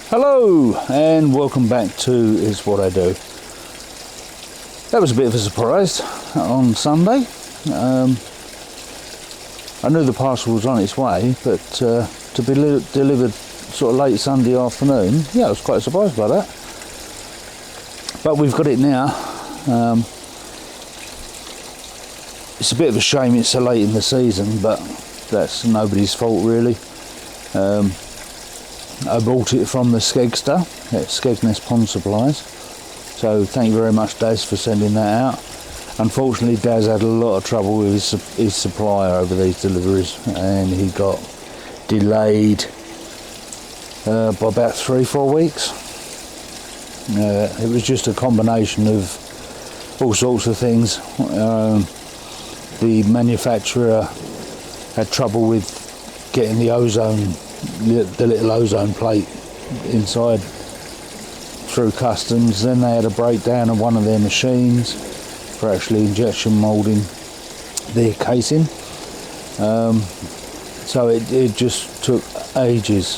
Hello and welcome back to Is What I Do. That was a bit of a surprise on Sunday. I knew the parcel was on its way, but to be delivered sort of late Sunday afternoon, yeah, I was quite surprised by that. But we've got it now. It's a bit of a shame it's so late in the season, but that's nobody's fault really. I bought it from the Skegster at Skegness Pond Supplies, so thank you very much Daz for sending that out. Unfortunately Daz had a lot of trouble with his supplier over these deliveries, and he got delayed by about 3-4 weeks. It was just a combination of all sorts of things. The manufacturer had trouble with getting the little ozone plate inside through customs. Then they had a breakdown of one of their machines for actually injection moulding their casing. So it just took ages,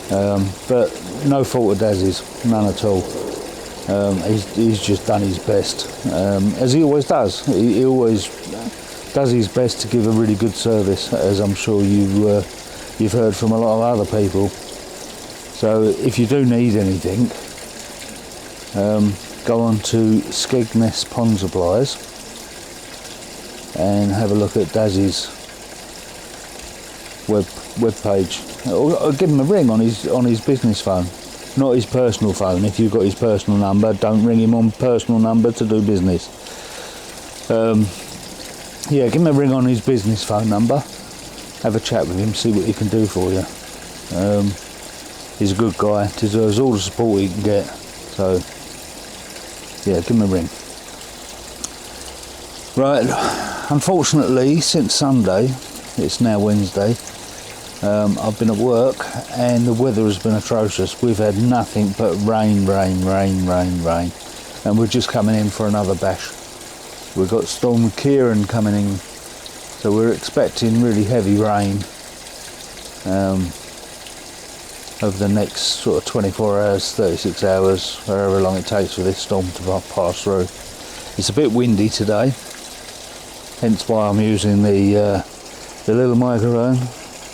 but no fault of Daz's, none at all. He's just done his best, as he always does. He always does his best to give a really good service, as I'm sure you've heard from a lot of other people. So if you do need anything, go on to Skegness Pond Supplies and have a look at Daz's web page, or give him a ring on his business phone, not his personal phone. If you've got his personal number, don't ring him on personal number to do business. Yeah, give him a ring on his business phone number. Have a chat with him, see what he can do for you. He's a good guy, deserves all the support he can get. So, yeah, give him a ring. Right, unfortunately, since Sunday, it's now Wednesday, I've been at work and the weather has been atrocious. We've had nothing but rain. And we're just coming in for another bash. We've got Storm Kieran coming in. So we're expecting really heavy rain over the next sort of 24 hours, 36 hours, however long it takes for this storm to pass through. It's a bit windy today, hence why I'm using the little microphone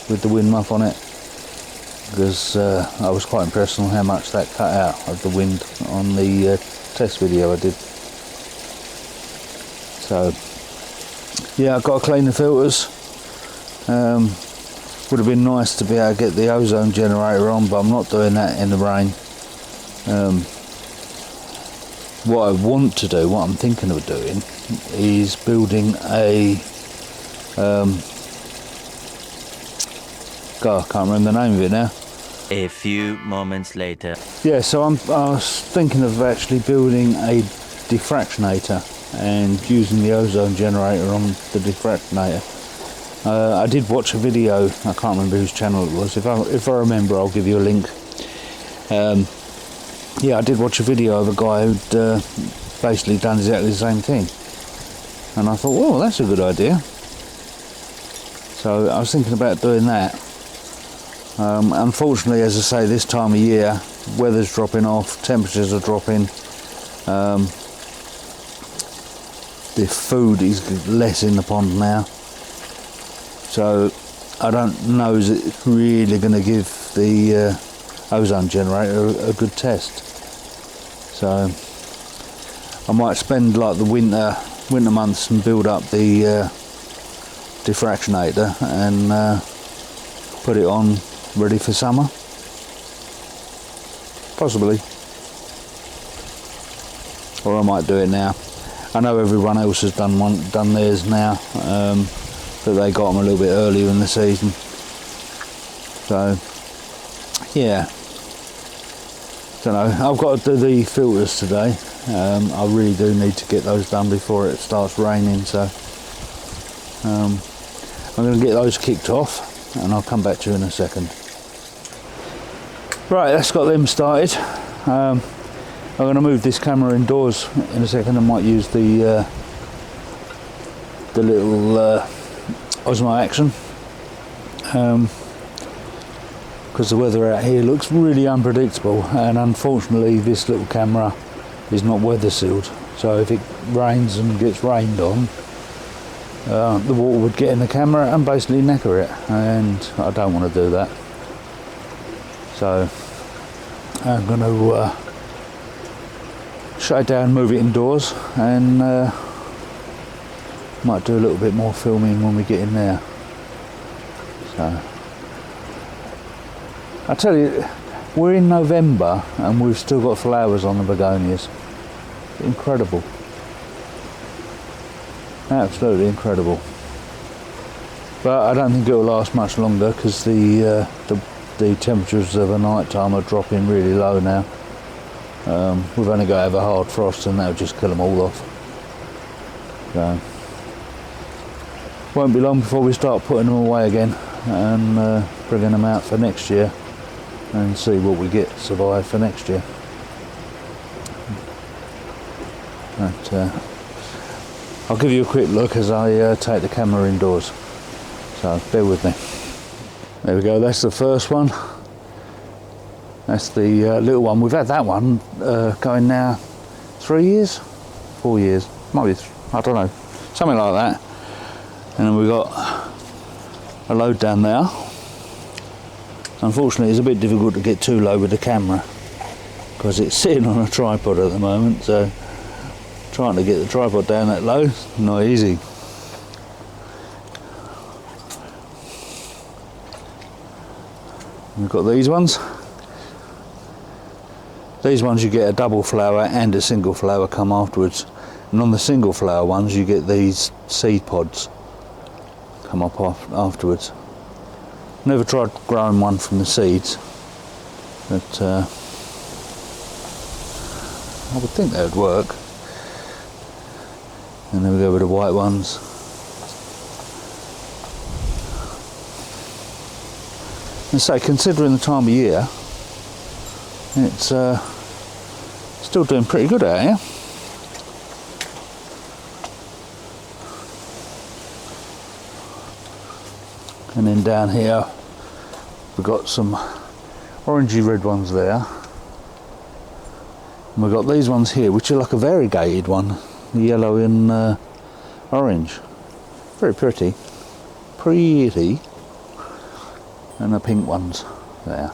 with the wind muff on it, because I was quite impressed on how much that cut out of the wind on the test video I did. So yeah, I've got to clean the filters. Would have been nice to be able to get the ozone generator on, but I'm not doing that in the rain. What I want to do, what I'm thinking of doing, is building a God, I can't remember the name of it now. A few moments later. Yeah, so I was thinking of actually building a diffractionator and using the ozone generator on the diffractionator. I did watch a video, I can't remember whose channel it was. If I remember, I'll give you a link. Yeah, I did watch a video of a guy who'd basically done exactly the same thing, and I thought, well, that's a good idea. So I was thinking about doing that. Unfortunately, as I say, this time of year, weather's dropping off, temperatures are dropping. The food is less in the pond now, so I don't know is it really going to give the ozone generator a good test. So I might spend like the winter months and build up the diffractionator and put it on ready for summer, possibly, or I might do it now. I know everyone else has done theirs now, but they got them a little bit earlier in the season. So yeah, don't know. I've got to do the filters today. I really do need to get those done before it starts raining. So I'm going to get those kicked off, and I'll come back to you in a second. Right, that's got them started. I'm going to move this camera indoors in a second. I might use the little Osmo Action, because the weather out here looks really unpredictable, and unfortunately this little camera is not weather sealed. So if it rains and gets rained on, the water would get in the camera and basically knacker it, and I don't want to do that. So I'm going to shut it down, move it indoors, and might do a little bit more filming when we get in there. So I tell you, we're in November and we've still got flowers on the begonias. Incredible. Absolutely incredible. But I don't think it will last much longer, because the temperatures of the night time are dropping really low now. We've only got to have a hard frost and that'll just kill them all off. So won't be long before we start putting them away again and bringing them out for next year, and see what we get survive for next year. But I'll give you a quick look as I take the camera indoors, so bear with me. There we go, that's the first one. That's the little one. We've had that one going now 3 years, 4 years, might be, I don't know, something like that. And then we've got a load down there. Unfortunately it's a bit difficult to get too low with the camera because it's sitting on a tripod at the moment, so trying to get the tripod down that low, not easy. We've got these ones. These ones you get a double flower and a single flower come afterwards, and on the single flower ones you get these seed pods come up afterwards. Never tried growing one from the seeds, but I would think that would work. And then we go with the white ones. And so, considering the time of year, it's still doing pretty good out here. And then down here we've got some orangey red ones there, and we've got these ones here which are like a variegated one, the yellow and orange, very pretty, and the pink ones there.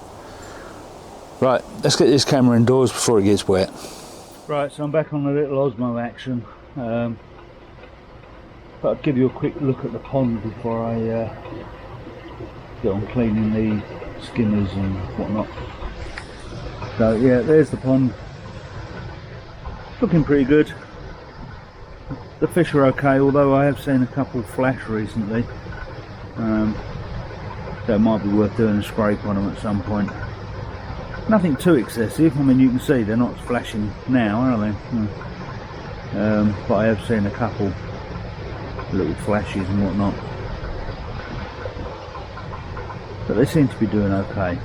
Right, let's get this camera indoors before it gets wet. Right, so I'm back on the little Osmo Action. But I'll give you a quick look at the pond before I get on cleaning the skimmers and whatnot. So yeah, there's the pond. Looking pretty good. The fish are okay, although I have seen a couple flash recently. So it might be worth doing a scrape on them at some point. Nothing too excessive. I mean, you can see they're not flashing now, are they? But I have seen a couple little flashes and whatnot. But they seem to be doing okay.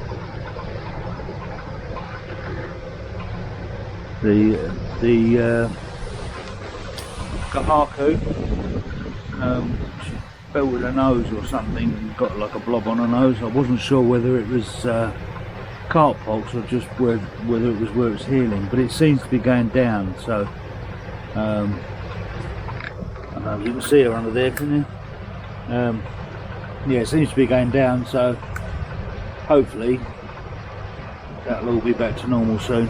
The Kahaku fell with her nose or something and got like a blob on her nose. I wasn't sure whether it was carp pox or just whether it was where it's healing, but it seems to be going down. So I don't know if you can see her under there, can you? Yeah, it seems to be going down, so hopefully that'll all be back to normal soon.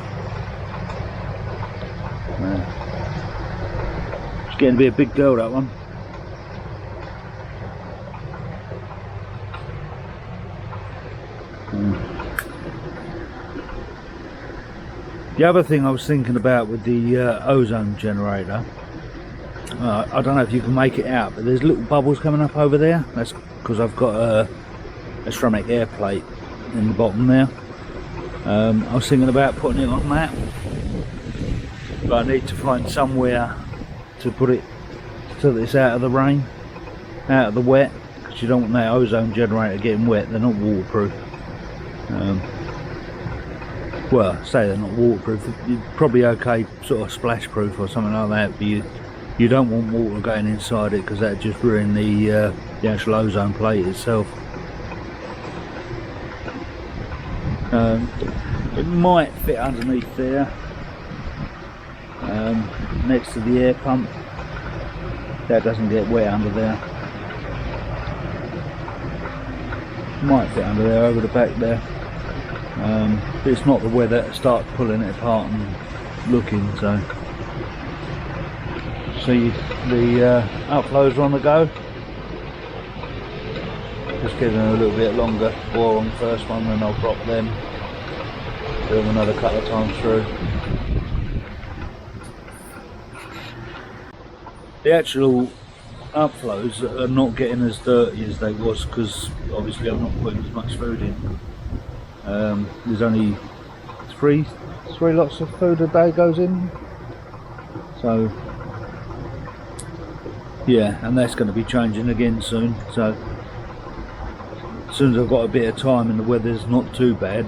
It's getting to be a big girl, that one. The other thing I was thinking about with the ozone generator, I don't know if you can make it out, but there's little bubbles coming up over there. That's because I've got a ceramic air plate in the bottom there. I was thinking about putting it on that, but I need to find somewhere to put it so that it's out of the rain, out of the wet, because you don't want that ozone generator getting wet. They're not waterproof. Well, I say they're not waterproof. You're probably okay, sort of splash proof or something like that, but you don't want water going inside it, because that'd just ruin the actual ozone plate itself. It might fit underneath there, next to the air pump. That doesn't get wet under there. Might fit under there, over the back there. But it's not the weather to start pulling it apart and looking. So see, the outflows are on the go. Just giving them a little bit longer bore on the first one, then I'll drop them, do them another couple of times through. The actual outflows are not getting as dirty as they was, because obviously I'm not putting as much food in. There's only three lots of food a day goes in, so yeah, and that's going to be changing again soon. So as soon as I've got a bit of time and the weather's not too bad,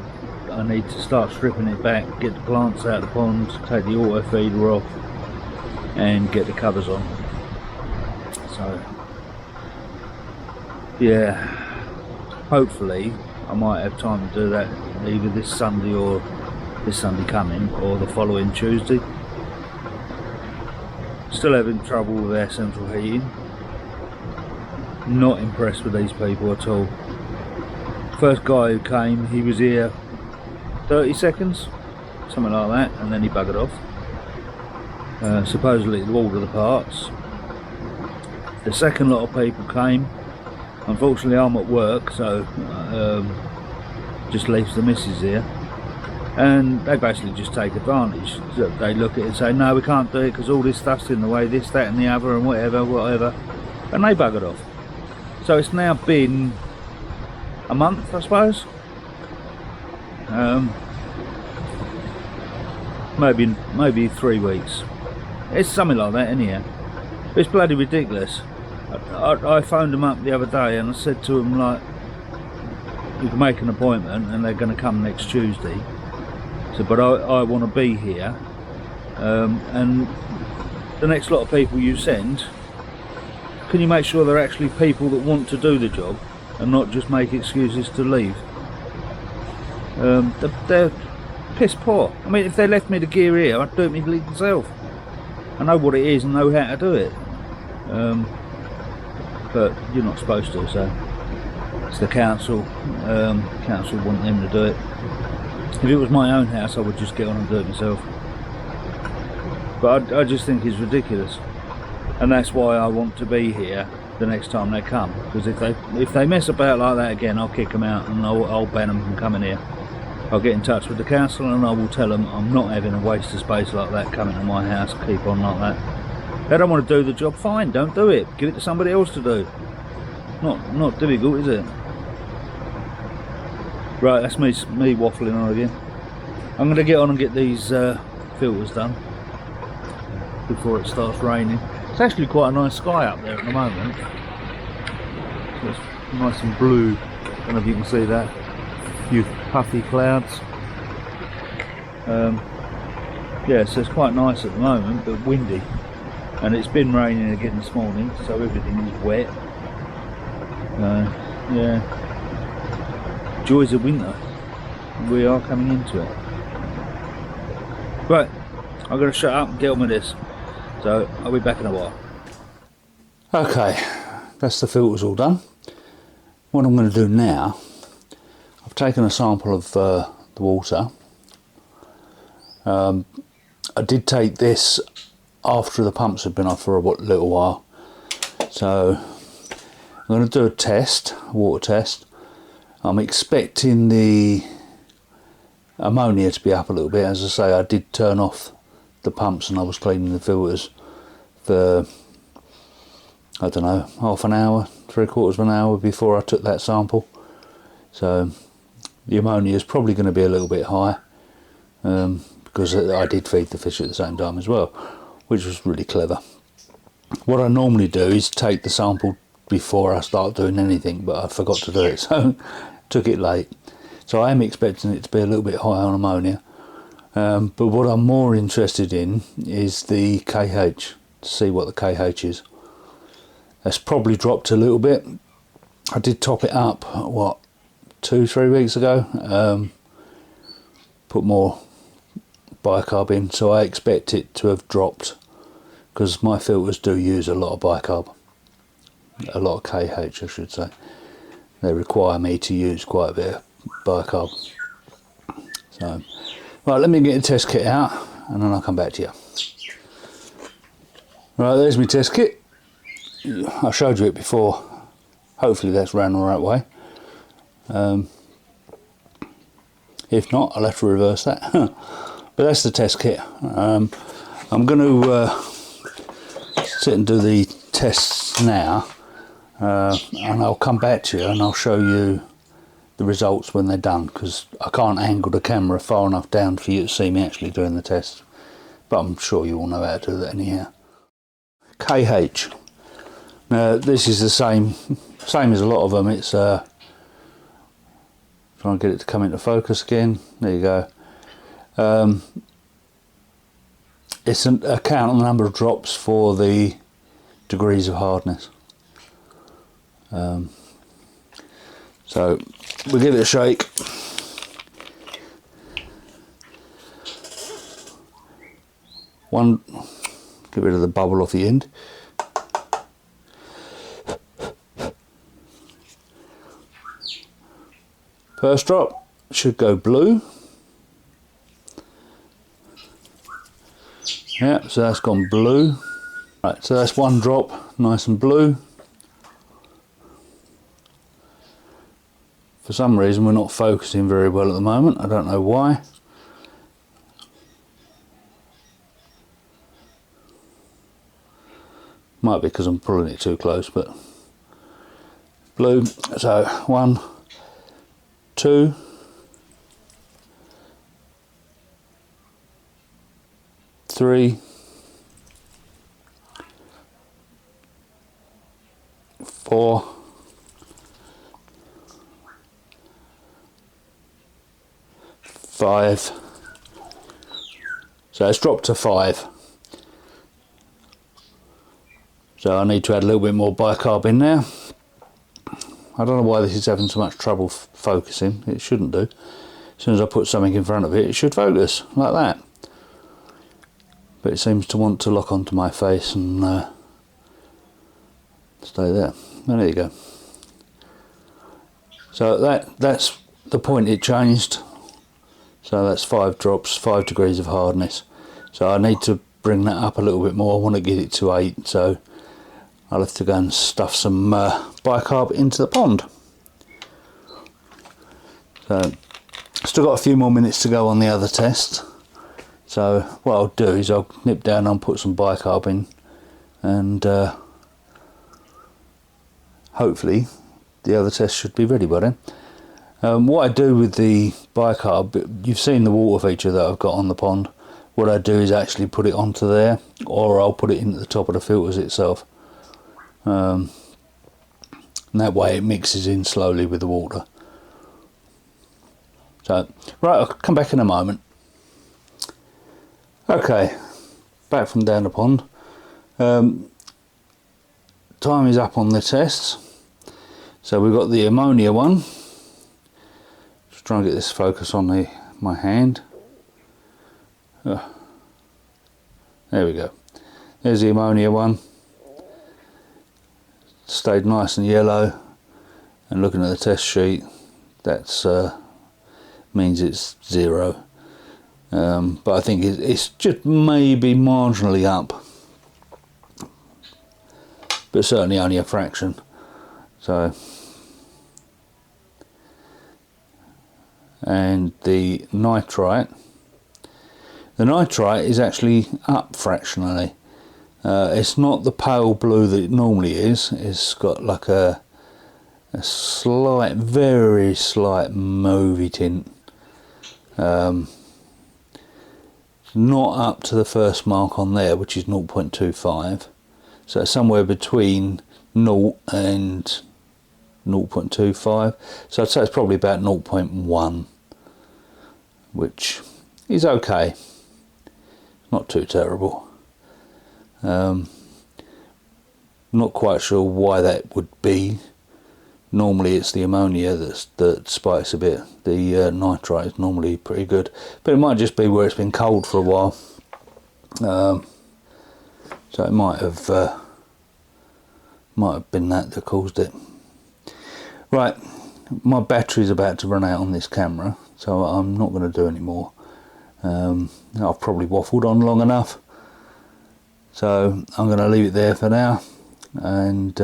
I need to start stripping it back, get the plants out of the ponds, take the auto feeder off and get the covers on. So yeah, hopefully I might have time to do that either this Sunday, or this Sunday coming, or the following Tuesday. Still having trouble with our central heating. Not impressed with these people at all. First guy who came, he was here 30 seconds, something like that, and then he buggered off. Supposedly to order the parts. The second lot of people came. Unfortunately I'm at work, so just leaves the missus here, and they basically just take advantage. So they look at it and say, no, we can't do it because all this stuff's in the way, this, that and the other, and whatever, and they buggered off. So it's now been a month, I suppose. Maybe 3 weeks. It's something like that anyhow. It's bloody ridiculous. I phoned them up the other day and I said to them, like, you can make an appointment and they're going to come next Tuesday. So, but I want to be here, and the next lot of people you send, can you make sure they're actually people that want to do the job and not just make excuses to leave? They're piss poor. I mean, if they left me the gear here, I'd do it myself. I know what it is and know how to do it. But you're not supposed to, so it's the council. Council want them to do it. If it was my own house, I would just get on and do it myself. But I just think it's ridiculous, and that's why I want to be here the next time they come. Because if they mess about like that again, I'll kick them out and I'll ban them from coming here. I'll get in touch with the council and I will tell them I'm not having a waste of space like that coming to my house. Keep on like that. They don't want to do the job, fine, don't do it. Give it to somebody else to do. Not difficult, is it? Right, that's me waffling on again. I'm going to get on and get these filters done before it starts raining. It's actually quite a nice sky up there at the moment. It's nice and blue. I don't know if you can see that. A few puffy clouds. Yeah, so it's quite nice at the moment, but windy. And it's been raining again this morning, so everything is wet. Yeah, joys of winter. We are coming into it. Right, I'm going to shut up and get on with this. So I'll be back in a while. Okay, that's the filters all done. What I'm going to do now, I've taken a sample of the water. I did take this after the pumps had been off for a little while, so I'm going to do a test, a water test. I'm expecting the ammonia to be up a little bit. As I say, I did turn off the pumps and I was cleaning the filters for I don't know, half an hour, 3/4 of an hour before I took that sample. So the ammonia is probably going to be a little bit high, because I did feed the fish at the same time as well, which was really clever. What I normally do is take the sample before I start doing anything, but I forgot to do it, so took it late. So I am expecting it to be a little bit high on ammonia, but what I'm more interested in is the KH, to see what the KH is. It's probably dropped a little bit. I did top it up, what, 2-3 weeks ago, put more bicarb in, so I expect it to have dropped, because my filters do use a lot of bicarb, a lot of KH I should say. They require me to use quite a bit of bicarb. So, right, let me get the test kit out and then I'll come back to you. Right, there's my test kit. I showed you it before. Hopefully that's ran the right way. If not, I'll have to reverse that. But that's the test kit. I'm going to sit and do the tests now, and I'll come back to you and I'll show you the results when they're done, because I can't angle the camera far enough down for you to see me actually doing the test, but I'm sure you all know how to do that anyhow. KH. Now this is the same as a lot of them. It's try and get it to come into focus again. There you go. It's a count on the number of drops for the degrees of hardness. So we'll give it a shake. Get rid of the bubble off the end. First drop should go blue. Yeah, so that's gone blue. Right, so that's one drop, nice and blue. For some reason we're not focusing very well at the moment, I don't know why. Might be because I'm pulling it too close, but blue. So 1, 2, 3, 4, 5. So it's dropped to 5. So I need to add a little bit more bicarb in there. I don't know why this is having so much trouble focusing. It shouldn't do. As soon as I put something in front of it, it should focus like that. But it seems to want to lock onto my face and stay there. And there you go. So that's the point it changed. So that's 5 drops, 5 degrees of hardness. So I need to bring that up a little bit more. I want to get it to 8, so I'll have to go and stuff some bicarb into the pond. So still got a few more minutes to go on the other test. So what I'll do is I'll nip down and put some bicarb in, and hopefully the other test should be ready by then. What I do with the bicarb, you've seen the water feature that I've got on the pond. What I do is actually put it onto there, or I'll put it into the top of the filters itself. And that way it mixes in slowly with the water. So, right, I'll come back in a moment. Okay, back from down the pond. Time is up on the tests. So we've got the ammonia one. Just try and get this focus on my hand. There we go. There's the ammonia one. Stayed nice and yellow, and looking at the test sheet, that's means it's 0. But I think it's just maybe marginally up, but certainly only a fraction. So, and the nitrite is actually up fractionally. It's not the pale blue that it normally is. It's got like a slight, very slight mauvey tint. Not up to the first mark on there, which is 0.25. So somewhere between 0 and 0.25. So I'd say it's probably about 0.1, which is okay. Not too terrible. Not quite sure why that would be. Normally it's the ammonia that spikes a bit. The nitrate is normally pretty good, but it might just be where it's been cold for a while. So it might have been that caused it. Right, my battery's about to run out on this camera, so I'm not going to do any more. I've probably waffled on long enough, so I'm going to leave it there for now, and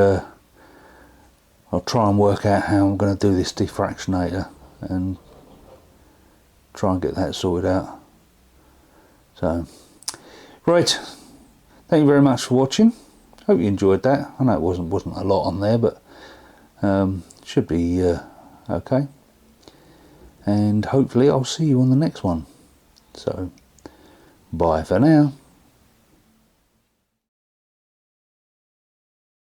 I'll try and work out how I'm going to do this defractionator and try and get that sorted out. So, right, thank you very much for watching. Hope you enjoyed that. I know it wasn't a lot on there, but should be okay. And hopefully I'll see you on the next one. So, bye for now.